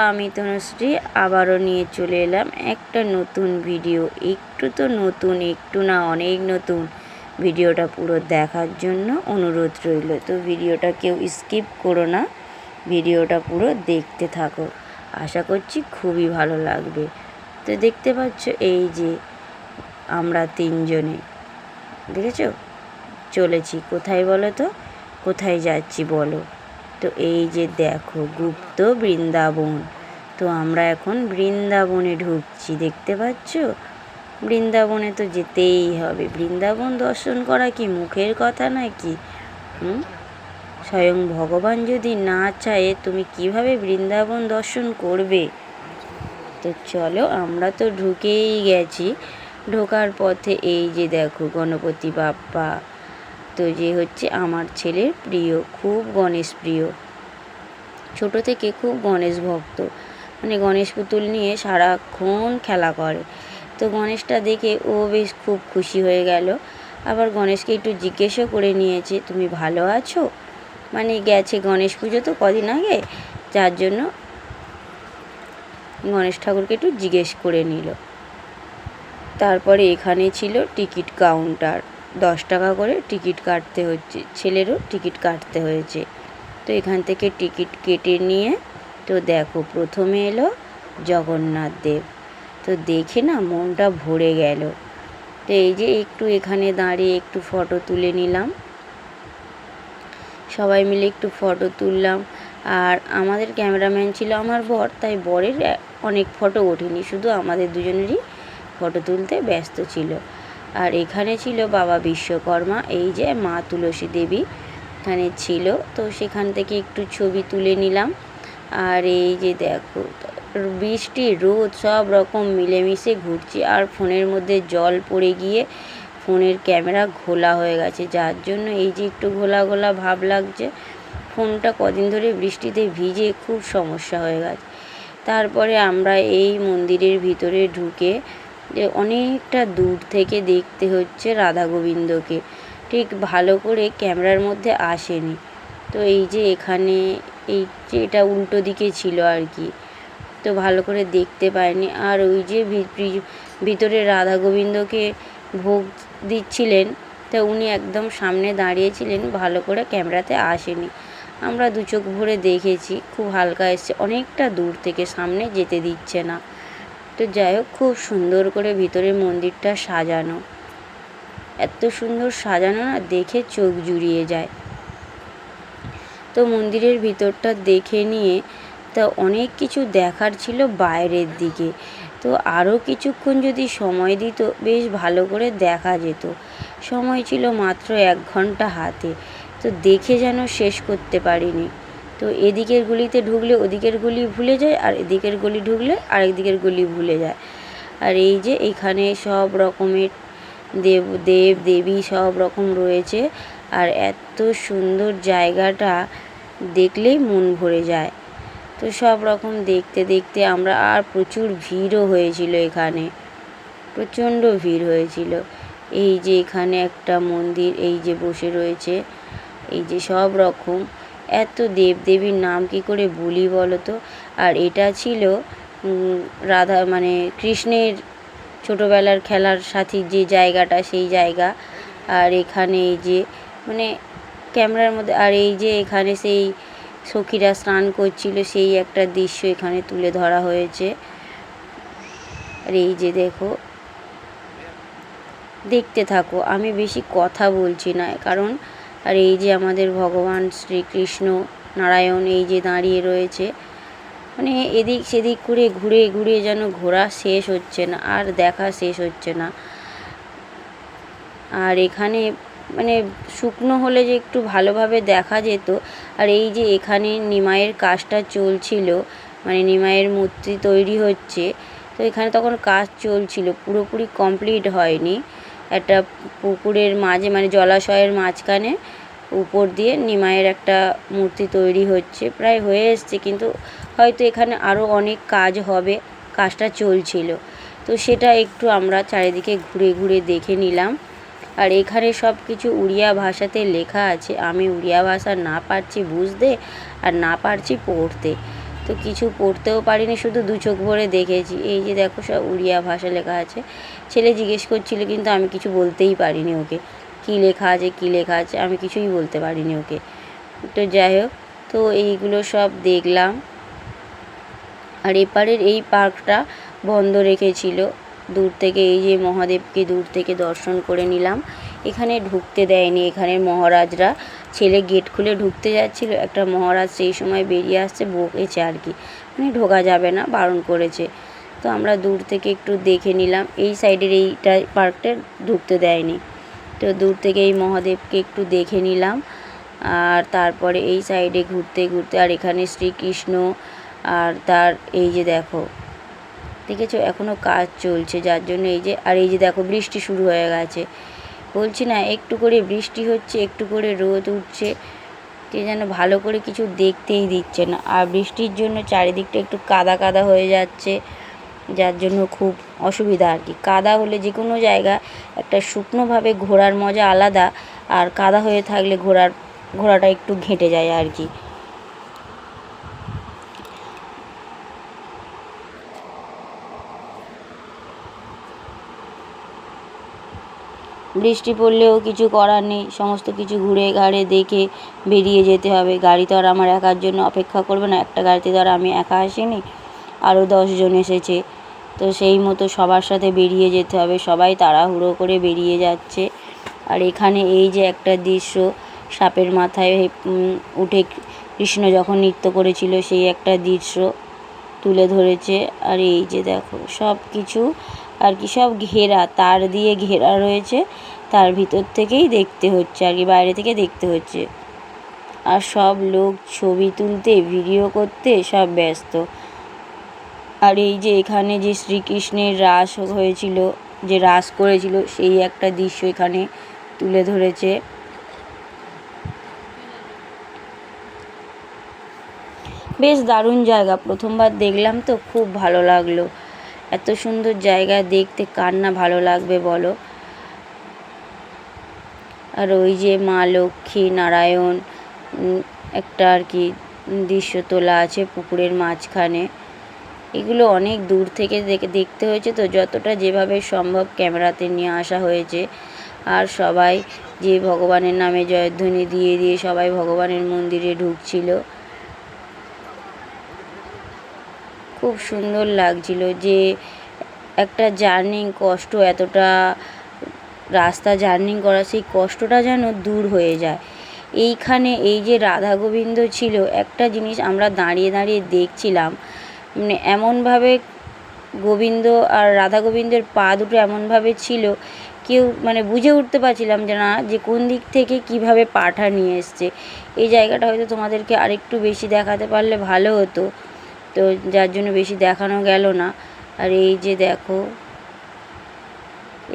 আমি তনুশ্রী আবারও নিয়ে চলে এলাম একটা নতুন ভিডিও। একটু তো নতুন, একটু না অনেক নতুন। ভিডিওটা পুরো দেখার জন্য অনুরোধ রইল। তো ভিডিওটা কেউ স্কিপ করো না, ভিডিওটা পুরো দেখতে থাকো। আশা করছি খুবই ভালো লাগবে। তো দেখতে পাচ্ছ এই যে আমরা তিনজনে, দেখেছো চলেছি কোথায় বলো তো, কোথায় যাচ্ছি বলো? তো এই যে দেখো গুপ্ত বৃন্দাবন। তো আমরা এখন বৃন্দাবনে ঢুকছি, দেখতে পাচ্ছ। বৃন্দাবনে তো যেতেই হবে। বৃন্দাবন দর্শন করা কি মুখের কথা নাকি? স্বয়ং ভগবান যদি না চায় তুমি কিভাবে বৃন্দাবন দর্শন করবে? তো চলো, আমরা তো ঢুকেই গেছি। ঢোকার পথে এই যে দেখো গণপতি বাপ্পা। তো যে হচ্ছে আমার ছেলের প্রিয়, খুব গণেশ প্রিয়, ছোট থেকে খুব গণেশ ভক্ত। মানে গণেশ পুতুল নিয়ে সারাক্ষণ খেলা করে। তো গণেশটা দেখে ও বেশ খুব খুশি হয়ে গেল। আবার গণেশকে একটু জিজ্ঞেসও করে নিয়েছে, তুমি ভালো আছো? মানে গেছে গণেশ পুজো তো কদিন আগে, যার জন্য গণেশ ঠাকুরকে একটু জিজ্ঞেস করে নিল। তারপরে এখানে ছিল টিকিট কাউন্টার। 10 টাকা করে টিকিট কাটতে হচ্ছে, ছেলেরও টিকিট কাটতে হয়েছে। তো এখান থেকে টিকিট কেটে নিয়ে তো দেখো প্রথমে এলো জগন্নাথ দেব। তো দেখে না মনটা ভরে গেল। তো এই যে একটু এখানে দাঁড়িয়ে একটু ফটো তুলে নিলাম, সবাই মিলে একটু ফটো তুললাম। আর আমাদের ক্যামেরাম্যান ছিল আমার বর, তাই বরের অনেক ফটো ওঠেনি, শুধু আমাদের দুজনেরই ফটো তুলতে ব্যস্ত ছিল। আর এখানে ছিল বাবা বিশ্বকর্মা, এই যে মা তুলসী দেবী এখানে ছিল। তো সেখান থেকে একটু ছবি তুলে নিলাম। আর এই যে দেখো বৃষ্টি রোদ সব রকম মিলেমিশে ঘুরছি। আর ফোনের মধ্যে জল পড়ে গিয়ে ফোনের ক্যামেরা ঘোলা হয়ে গেছে, যার জন্য এই যে একটু ঘোলা ঘোলা ভাব লাগছে। ফোনটা কদিন ধরে বৃষ্টিতে ভিজে খুব সমস্যা হয়ে গেছে। তারপরে আমরা এই মন্দিরের ভিতরে ঢুকে অনেকটা দূর থেকে দেখতে হচ্ছে রাধা গোবিন্দকে, ঠিক ভালো করে ক্যামেরার মধ্যে আসেনি। তো এই যে এখানে এই যে এটা উল্টো দিকে ছিল আর কি, তো ভালো করে দেখতে পাইনি। আর ওই যে ভিতরে রাধা গোবিন্দকে ভোগ দিচ্ছিলেন, তা উনি একদম সামনে দাঁড়িয়েছিলেন, ভালো করে ক্যামেরাতে আসেনি। আমরা দু চোখ ভরে দেখেছি, খুব হালকা এসছে, অনেকটা দূর থেকে, সামনে যেতে দিচ্ছে না। তো যাই হোক, খুব সুন্দর করে ভিতরে মন্দিরটা সাজানো, এত সুন্দর সাজানো না, দেখে চোখ জুড়িয়ে যায়। তো মন্দিরের ভিতরটা দেখে নিয়ে তা অনেক কিছু দেখার ছিল বাইরের দিকে। তো আরও কিছুক্ষণ যদি সময় দিত বেশ ভালো করে দেখা যেত। সময় ছিল মাত্র 1 ঘন্টা হাতে, তো দেখে যেন শেষ করতে পারিনি। তো এদিকের গলিতে ঢুকলে ওদিকের গলি ভুলে যায়, আর এদিকের গলি ঢুকলে আরেক দিকের গলি ভুলে যায়। আর এই যে এখানে সব রকমের দেব দেবী সব রকম রয়েছে। আর এত সুন্দর জায়গাটা দেখলেই মন ভরে যায়। তো সব রকম দেখতে দেখতে আমরা, আর প্রচুর ভিড়ও হয়েছিল এখানে, প্রচণ্ড ভিড় হয়েছিল। এই যে এখানে একটা মন্দির, এই যে বসে রয়েছে, এই যে সব রকম এত দেবদেবীর নাম কি করে বলি বলো তো। আর এটা ছিল রাধা মানে কৃষ্ণের ছোটোবেলার খেলার সাথী যে জায়গাটা, সেই জায়গা। আর এখানে এই যে মানে ক্যামেরার মধ্যে, আর এই যে এখানে সেই সখীরা স্নান করছিল, সেই একটা দৃশ্য এখানে তুলে ধরা হয়েছে। আর এই যে দেখো, দেখতে থাকো, আমি বেশি কথা বলছি না কারণ। আর এই যে আমাদের ভগবান শ্রীকৃষ্ণ নারায়ণ এই যে দাঁড়িয়ে রয়েছে, মানে এদিক সেদিক করে ঘুরে ঘুরে যেন ঘোরা শেষ হচ্ছে না, আর দেখা শেষ হচ্ছে না। আর এখানে মানে শুকনো হলে যে একটু ভালোভাবে দেখা যেত। আর এই যে এখানে নিমাইয়ের কাজটা চলছিল, মানে নিমাইয়ের মূর্তি তৈরি হচ্ছে। তো এখানে তখন কাজ চলছিল, পুরোপুরি কমপ্লিট হয়নি। একটা পুকুরের মাঝে মানে জলাশয়ের মাঝখানে উপর দিয়ে নিমাইয়ের একটা মূর্তি তৈরি হচ্ছে, প্রায় হয়ে এসছে, কিন্তু হয়তো এখানে আরও অনেক কাজ হবে, কাজটা চলছিল। তো সেটা একটু আমরা চারিদিকে ঘুরে ঘুরে দেখে নিলাম। আর এখানে সব কিছু উড়িয়া ভাষাতে লেখা আছে, আমি উড়িয়া ভাষা না পারছি বুঝতে আর না পারছি পড়তে। তো তো কিছু পড়তেও পারিনি, শুধু দু চোখ ভরে দেখেছি। এই যে দেখো সব উড়িয়া ভাষা লেখা আছে। ছেলে জিজ্ঞেস করছিল কিন্তু আমি কিছু বলতেই পারিনি ওকে, কী লেখা আছে কী লেখা আছে, আমি কিছুই বলতে পারিনি ওকে। তো যাই হোক, তো এইগুলো সব দেখলাম। আর এপারের এই পার্কটা বন্ধ রেখেছিল। দূর থেকে এই যে মহাদেবকে দূর থেকে দর্শন করে নিলাম। এখানে ঢুকতে দেয়নি এখানের মহারাজরা। ছেলে গেট খুলে ঢুকতে যাচ্ছিল, একটা মহারাজ সেই সময় বেরিয়ে আসছে, বকেছে আর কি, মানে ঢোকা যাবে না, বারণ করেছে। তো আমরা দূর থেকে একটু দেখে নিলাম। এই সাইডের এইটা পার্কটা ঢুকতে দেয়নি। তো দূর থেকে এই মহাদেবকে একটু দেখে নিলাম। আর তারপরে এই সাইডে ঘুরতে ঘুরতে, আর এখানে শ্রীকৃষ্ণ, আর তার এই যে দেখো, দেখেছো এখনও কাজ চলছে, যার জন্য এই যে, আর এই যে দেখো বৃষ্টি শুরু হয়ে গেছে। বলছি না, একটু করে বৃষ্টি হচ্ছে, একটু করে রোদ উঠছে, কে যেন ভালো করে কিছু দেখতেই দিচ্ছে না। আর বৃষ্টির জন্য চারিদিকটা একটু কাদা কাদা হয়ে যাচ্ছে, যার জন্য খুব অসুবিধা আর কি। কাদা হলে যে কোনো জায়গা একটা শুকনোভাবে ঘোরার মজা আলাদা, আর কাদা হয়ে থাকলে ঘোরাটা একটু ঘেঁটে যায় আর কি। বৃষ্টি পড়লেও কিছু করার নেই, সমস্ত কিছু ঘুরে ঘাড়ে দেখে বেরিয়ে যেতে হবে। গাড়ি তো আর আমার একার জন্য অপেক্ষা করবে না, একটা গাড়িতে ধর আমি একা আসিনি, আরও 10 জন এসেছে, তো সেই মতো সবার সাথে বেরিয়ে যেতে হবে। সবাই তাড়াহুড়ো করে বেরিয়ে যাচ্ছে। আর এখানে এই যে একটা দৃশ্য, সাপের মাথায় উঠে কৃষ্ণ যখন নৃত্য করেছিল সেই একটা দৃশ্য তুলে ধরেছে। আর এই যে দেখো সব কিছু আর কি, সব ঘেরা, তার দিয়ে ঘেরা রয়েছে, তার ভিতর থেকেই দেখতে হচ্ছে আর কি, বাইরে থেকে দেখতে হচ্ছে। আর সব লোক ছবি তুলতে, ভিডিও করতে সব ব্যস্ত। আর এই যে এখানে যে শ্রীকৃষ্ণের রাস হয়েছিল, যে রাস করেছিল, সেই একটা দৃশ্য এখানে তুলে ধরেছে। বেশ দারুণ জায়গা, প্রথমবার দেখলাম তো খুব ভালো লাগলো। এত সুন্দর জায়গা দেখতে কার না ভালো লাগবে বলো। আর ওই যে মা লক্ষ্মী নারায়ণ একটা আর কি দৃশ্য তোলা আছে পুকুরের মাঝখানে। এগুলো অনেক দূর থেকে দেখতে হয়েছে, তো যতটা যেভাবে সম্ভব ক্যামেরাতে নিয়ে আসা হয়েছে। আর সবাই যে ভগবানের নামে জয়ধ্বনি দিয়ে দিয়ে সবাই ভগবানের মন্দিরে ঢুকছিল, খুব সুন্দর লাগছিল। যে একটা জার্নি কষ্ট, এতটা রাস্তা জার্নি করা, সেই কষ্টটা যেন দূর হয়ে যায়। এইখানে এই যে রাধা গোবিন্দ ছিল, একটা জিনিস আমরা দাঁড়িয়ে দাঁড়িয়ে দেখছিলাম, মানে এমনভাবে গোবিন্দ আর রাধা গোবিন্দের পা দুটো এমনভাবে ছিল, কেউ মানে বুঝে উঠতে পারছিলাম যে না, যে কোন দিক থেকে কিভাবে পাটা নিয়ে এসছে। এই জায়গাটা হয়তো তোমাদেরকে আরেকটু বেশি দেখাতে পারলে ভালো হতো, তো যার জন্য বেশি দেখানো গেল না। আর এই যে দেখো,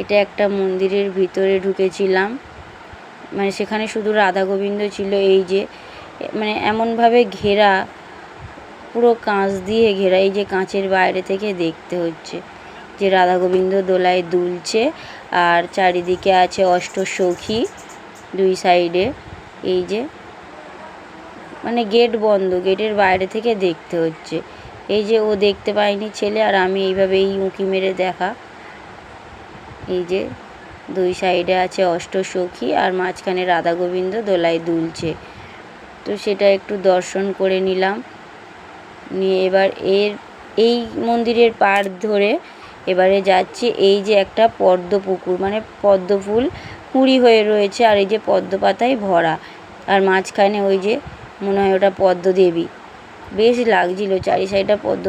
এটা একটা মন্দিরের ভিতরে ঢুকেছিলাম, মানে সেখানে শুধু রাধা গোবিন্দ ছিল। এই যে মানে এমনভাবে ঘেরা, পুরো কাঁচ দিয়ে ঘেরা, এই যে কাঁচের বাইরে থেকে দেখতে হচ্ছে যে রাধা গোবিন্দ দোলায় দুলছে। আর চারিদিকে আছে অষ্টসখী দুই সাইডে। এই যে মানে গেট বন্ধ, গেটের বাইরে থেকে দেখতে হচ্ছে। এই যে ও দেখতে পায়নি ছেলে, আর আমি এইভাবেই উঁকি মেরে দেখা। এই যে দুই সাইডে আছে অষ্টসখী, আর মাঝখানে রাধা গোবিন্দ দোলায় দুলছে। তো সেটা একটু দর্শন করে নিলাম, নিয়ে এবার এই মন্দিরের পাড় ধরে এবারে যাচ্ছি। এই যে একটা পদ্ম পুকুর, মানে পদ্ম ফুল কুঁড়ি হয়ে রয়েছে, আর এই যে পদ্ম পাতায় ভরা, আর মাঝখানে ওই যে মনে হয় ওটা পদ্মদেবী। বেশ লাগছিল চারি সাইডটা পদ্ম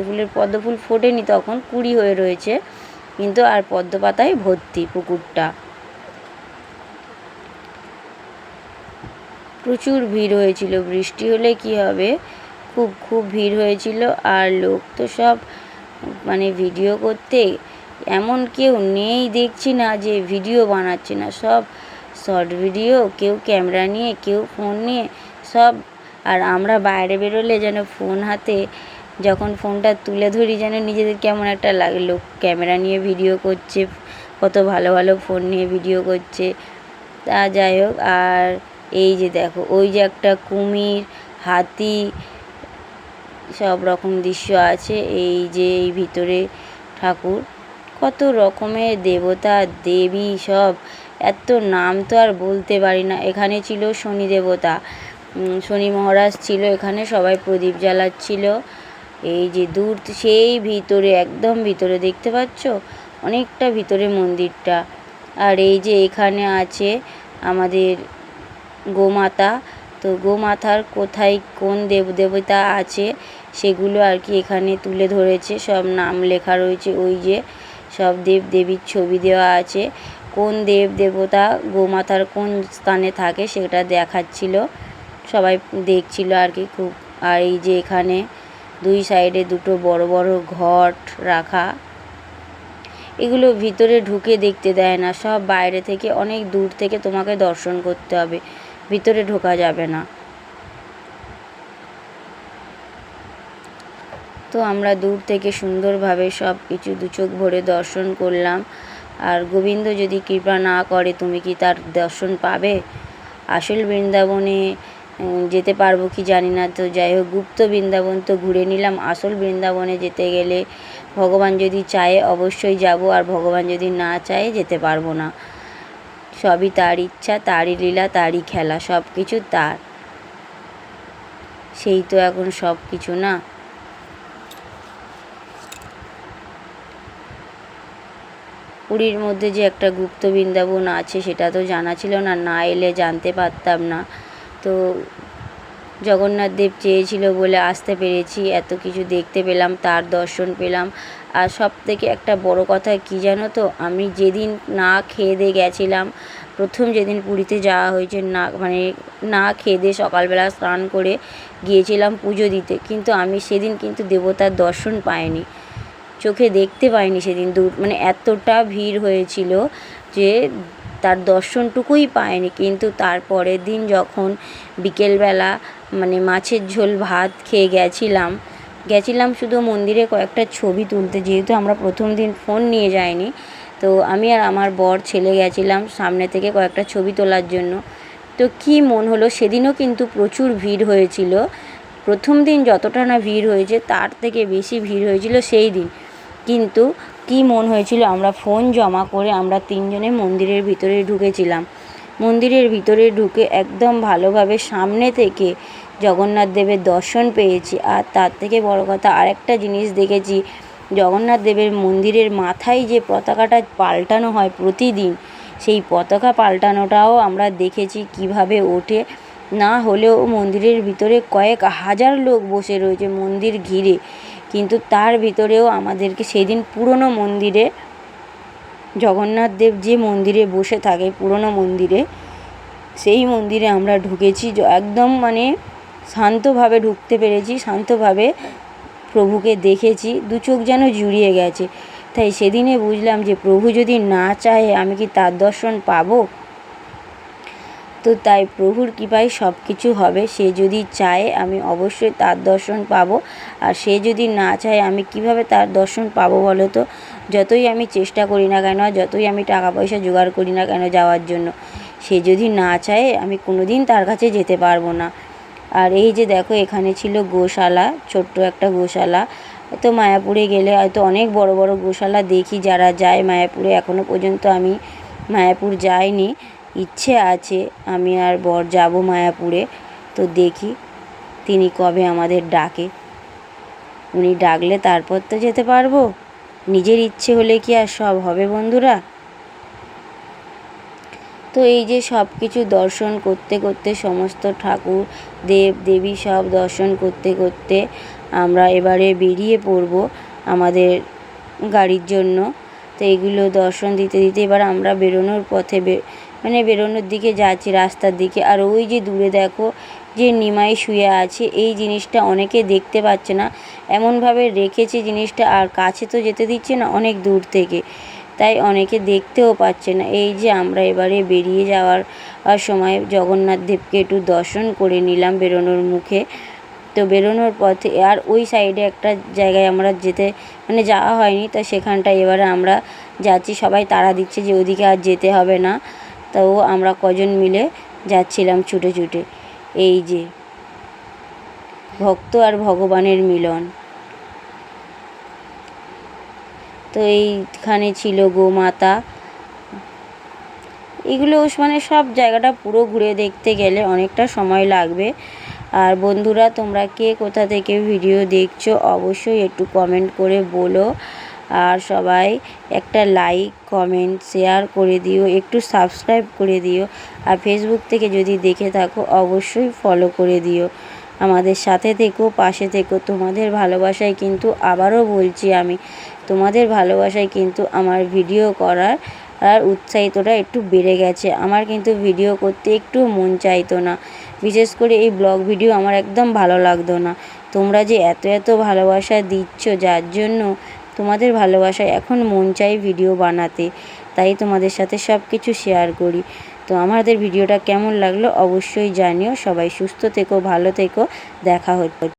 ফুল ফোটেনি তখন, কুঁড়ি হয়ে রয়েছে কিন্তু, আর পদ্ম পাতায় ভর্তি পুকুরটা। প্রচুর ভিড় হয়েছিল, বৃষ্টি হলে কি হবে, খুব খুব ভিড় হয়েছিল। আর লোক তো সব মানে ভিডিও করতে, এমন কেউ নেই দেখছি না যে ভিডিও বানাচ্ছে না, সব শর্ট ভিডিও, কেউ ক্যামেরা নিয়ে, কেউ ফোন নিয়ে সব। আর আমরা বাইরে বেরোলে যেন ফোন হাতে, যখন ফোনটা তুলে ধরি যেন নিজেদের কেমন একটা লাগে, লোক ক্যামেরা নিয়ে ভিডিও করছে, কত ভালো ভালো ফোন নিয়ে ভিডিও করছে। তা যাই হোক, আর এই যে দেখো ওই যে একটা কুমির, হাতি, সব রকম দৃশ্য আছে। এই যে এই ভিতরে ঠাকুর, কত রকমের দেবতা দেবী সব, এত নাম তো আর বলতে পারি না। এখানে ছিল শনি দেবতা, শনি মহারাজ ছিল এখানে, সবাই প্রদীপ জ্বালাচ্ছিল। এই যে দূর সেই ভিতরে, একদম ভিতরে দেখতে পাচ্ছ, অনেকটা ভিতরে মন্দিরটা। আর এই যে এখানে আছে আমাদের গোমাতা, তো গোমাতার কোথায় কোন দেবতা আছে সেগুলো আর কি এখানে তুলে ধরেছে, সব নাম লেখা রয়েছে। ওই যে সব দেব দেবীর ছবি দেওয়া আছে, কোন দেবতা গোমাতার কোন স্থানে থাকে সেটা দেখাচ্ছিল, সবাই দেখছিল আর কি খুব। আর এই যে এখানে দুই সাইডে দুটো বড় বড় ঘট রাখা, এগুলো ভিতরে ঢুকে দেখতে দেয় না, সব বাইরে থেকে অনেক দূর থেকে তোমাকে দর্শন করতে হবে, ভিতরে ঢোকা যাবে না। তো আমরা দূর থেকে সুন্দরভাবে সব কিছু দু চোখ ভরে দর্শন করলাম। আর গোবিন্দ যদি কৃপা না করে তুমি কি তার দর্শন পাবে? আসল বৃন্দাবনে যেতে পারবো কি জানি না, তো যাই হোক গুপ্ত বৃন্দাবন তো ঘুরে নিলাম। আসল বৃন্দাবনে যেতে গেলে ভগবান যদি চায় অবশ্যই যাব, আর ভগবান যদি না চায় যেতে পারবো না। সবই তার ইচ্ছা, তারই লীলা, তারই খেলা, সব কিছু তার, সেই তো এখন সব কিছু না। পুরীর মধ্যে যে একটা গুপ্ত বৃন্দাবন আছে সেটা তো জানা ছিল না, না এলে জানতে পারতাম না। তো জগন্নাথ দেব চেয়েছিল বলে আসতে পেরেছি, এত কিছু দেখতে পেলাম, তার দর্শন পেলাম। আর সব থেকে একটা বড় কথা কি জানো তো, আমি যেদিন না খেয়ে দিয়ে গেছিলাম, প্রথম যেদিন পুরীতে যাওয়া হয়েছে, না খেয়ে দিয়ে সকালবেলা স্নান করে গিয়েছিলাম পুজো দিতে, কিন্তু আমি সেদিন কিন্তু দেবতার দর্শন পাইনি, চোখে দেখতে পাইনি সেদিন। এতটা ভিড় হয়েছিল যে তার দর্শনটুকুই পায়নি। কিন্তু তারপরের দিন যখন বিকেলবেলা মাছের ঝোল ভাত খেয়ে গেছিলাম শুধু মন্দিরে কয়েকটা ছবি তুলতে, যেহেতু আমরা প্রথম দিন ফোন নিয়ে যাইনি, তো আমি আর আমার বর ছেলে গেছিলাম সামনে থেকে কয়েকটা ছবি তোলার জন্য। তো কি মন হলো, সেদিনও কিন্তু প্রচুর ভিড় হয়েছিল। প্রথম দিন যতটা না ভিড় হয়েছে তার থেকে বেশি ভিড় হয়েছিল সেই দিন। কিন্তু কি মন হয়েছিল, আমরা ফোন জমা করে আমরা তিনজনে মন্দিরের ভিতরে ঢুকেছিলাম। মন্দিরের ভিতরে ঢুকে একদম ভালোভাবে সামনে থেকে জগন্নাথ দেবের দর্শন পেয়েছি। আর তার থেকে বড় কথা আরেকটা জিনিস দেখেছি, জগন্নাথ দেবের মন্দিরের মাথায় যে পতাকাটা পাল্টানো হয় প্রতিদিন, সেই পতাকা পাল্টানোটাও আমরা দেখেছি কিভাবে ওঠে। না হলেও মন্দিরের ভিতরে কয়েক হাজার লোক বসে রয়েছে মন্দির ঘিরে, কিন্তু তার ভিতরেও আমাদেরকে সেদিন পুরনো মন্দিরে, জগন্নাথ দেব যে মন্দিরে বসে থাকে পুরনো মন্দিরে, সেই মন্দিরে আমরা ঢুকেছি। একদম শান্তভাবে ঢুকতে পেরেছি, শান্তভাবে প্রভুকে দেখেছি, দু চোখ যেন জুড়িয়ে গেছে। তাই সেদিনে বুঝলাম যে প্রভু যদি না চায় আমি কি তার দর্শন পাবো? তো তাই প্রভুর কৃপায় সব কিছু হবে। সে যদি চায় আমি অবশ্যই তার দর্শন পাবো, আর সে যদি না চায় আমি কিভাবে তার দর্শন পাবো বলো তো? যতই আমি চেষ্টা করি না কেন, যতই আমি টাকা পয়সা জোগাড় করি না কেন যাওয়ার জন্য, সে যদি না চায় আমি কোনো দিন তার কাছে যেতে পারবো না। আর এই যে দেখো এখানে ছিল গোশালা, ছোট্ট একটা গোশালা। তো মায়াপুরে গেলে হয়তো অনেক বড় বড় গোশালা দেখি, যারা যায় মায়াপুরে, এখনও পর্যন্ত আমি মায়াপুর যাইনি, ইচ্ছে আছে আমি আর বর যাব মায়াপুরে। তো দেখি তিনি কবে আমাদের ডাকে, উনি ডাকলে তারপর তো যেতে পারবো। নিজের ইচ্ছে হলে কি আর সব হবে বন্ধুরা? তো এই যে সব কিছু দর্শন করতে করতে, সমস্ত ঠাকুর দেব দেবী সব দর্শন করতে করতে আমরা এবারে বেরিয়ে পড়ব আমাদের গাড়ির জন্য। তো এইগুলো দর্শন দিতে দিতে এবার আমরা বেরোনোর পথে বেরোনোর দিকে যাচ্ছি, রাস্তার দিকে। আর ওই যে দূরে দেখো যে নিমাই শুয়ে আছে, এই জিনিসটা অনেকে দেখতে পাচ্ছে না, এমনভাবে রেখেছে জিনিসটা, আর কাছে তো যেতে দিচ্ছে না, অনেক দূর থেকে, তাই অনেকে দেখতেও পাচ্ছে না। এই যে আমরা এবারে বেরিয়ে যাওয়ার সময় জগন্নাথ দেবকে একটু দর্শন করে নিলাম বেরোনোর মুখে। তো বেরোনোর পথে আর ওই সাইডে একটা জায়গায় আমরা যাওয়া হয়নি, তো সেখানটায় এবারে আমরা যাচ্ছি, সবাই তাড়া দিচ্ছে যে ওদিকে আর যেতে হবে না। তো আমরা কজন মিলে যাচ্ছিলাম ছুটে ছুটে। এই যে ভক্ত আর ভগবানের মিলন। তো এইখানে ছিল গোমাতা। এগুলো মানে সব জায়গাটা পুরো ঘুরে দেখতে গেলে অনেকটা সময় লাগবে। আর বন্ধুরা, তোমরা কে কোথা থেকে ভিডিও দেখছো অবশ্যই একটু কমেন্ট করে বলো। আর সবাই একটা লাইক, কমেন্ট, শেয়ার করে দিও, একটু সাবস্ক্রাইব করে দিও। আর ফেসবুক থেকে যদি দেখে থাকো অবশ্যই ফলো করে দিও। আমাদের সাথে থেকো, পাশে থেকো। তোমাদের ভালোবাসায় কিন্তু, আবারও বলছি আমি, তোমাদের ভালোবাসায় কিন্তু আমার ভিডিও করার উৎসাহিতটা একটু বেড়ে গেছে। আমার কিন্তু ভিডিও করতে একটু মন চাইতো না, বিশেষ করে এই ব্লগ ভিডিও আমার একদম ভালো লাগতো না। তোমরা যে এত ভালোবাসা দিচ্ছ, যার জন্য তোমাদের ভালোবাসায় এখন মন চাই ভিডিও বানাতে। তাই তোমাদের সাথে সব কিছু শেয়ার করি। তো আমাদের ভিডিওটা কেমন লাগলো অবশ্যই জানিও। সবাই সুস্থ থেকো, ভালো থেকো। দেখা হচ্ছে।